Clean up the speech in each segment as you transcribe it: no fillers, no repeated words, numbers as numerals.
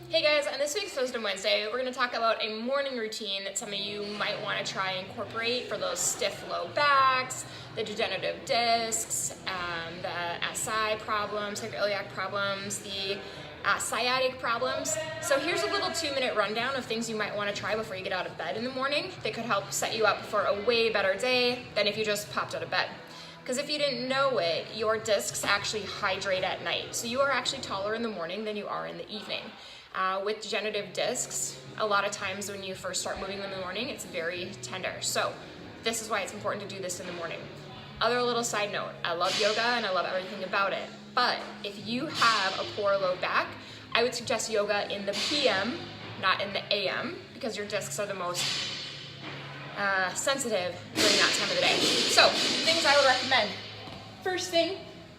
Hey guys, on this week's Wisdom Wednesday, we're going to talk about a morning routine that some of you might want to try and incorporate for those stiff low backs, the degenerative discs, the SI problems, sacroiliac problems, the sciatic problems. So here's a little 2-minute rundown of things you might want to try before you get out of bed in the morning that could help set you up for a way better day than if you just popped out of bed. Because if you didn't know it, your discs actually hydrate at night. So you are actually taller in the morning than you are in the evening. With degenerative discs, a lot of times when you first start moving them in the morning, it's very tender. So this is why it's important to do this in the morning. Other little side note, I love yoga and I love everything about it. But if you have a poor low back, I would suggest yoga in the PM, not in the AM, because your discs are the most sensitive during that time of the day. So, things I would recommend. First thing,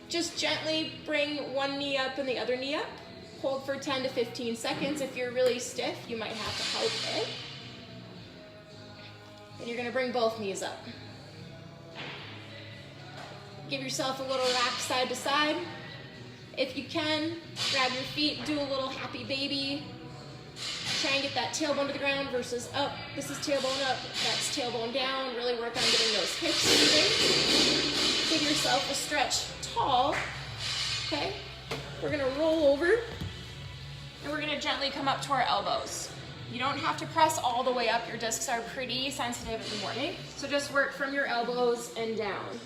just gently bring one knee up and the other knee up. Hold for 10 to 15 seconds. If you're really stiff, you might have to help it. And you're gonna bring both knees up. Give yourself a little rock side to side. If you can, grab your feet, do a little happy baby. Try and get that tailbone to the ground versus up. This is tailbone up, that's tailbone down. Really work on getting those hips moving. Give yourself a stretch tall, okay? We're gonna roll over and we're gonna gently come up to our elbows. You don't have to press all the way up. Your discs are pretty sensitive in the morning. So just work from your elbows and down.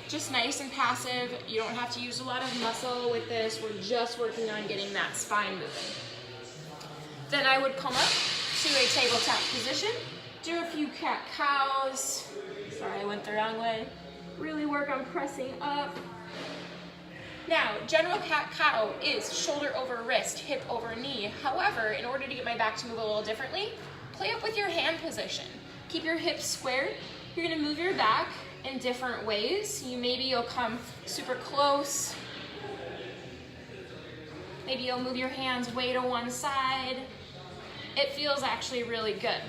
Just nice and passive. You don't have to use a lot of muscle with this. We're just working on getting that spine moving. Then I would come up to a tabletop position, do a few cat-cows. Sorry, I went the wrong way. Really work on pressing up. Now, general cat-cow is shoulder over wrist, hip over knee. However, in order to get my back to move a little differently, play up with your hand position. Keep your hips squared. You're gonna move your back in different ways. Maybe you'll come super close. Maybe you'll move your hands way to one side. It feels actually really good.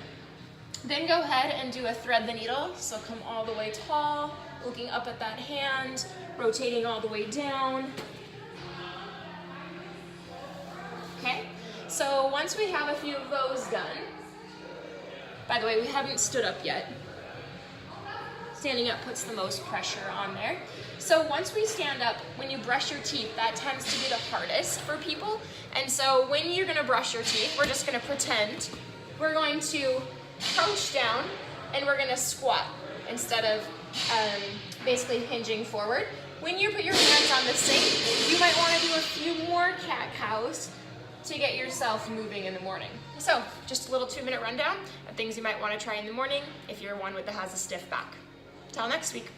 Then go ahead and do a thread the needle. So come all the way tall, looking up at that hand, rotating all the way down. Okay, so once we have a few of those done, by the way, we haven't stood up yet. Standing up puts the most pressure on there. So once we stand up, when you brush your teeth, that tends to be the hardest for people. And so when you're gonna brush your teeth, we're just gonna pretend we're going to crouch down and we're gonna squat instead of basically hinging forward. When you put your hands on the sink, you might wanna do a few more cat-cows to get yourself moving in the morning. So just a little 2-minute rundown of things you might wanna try in the morning if you're one that has a stiff back. Till next week.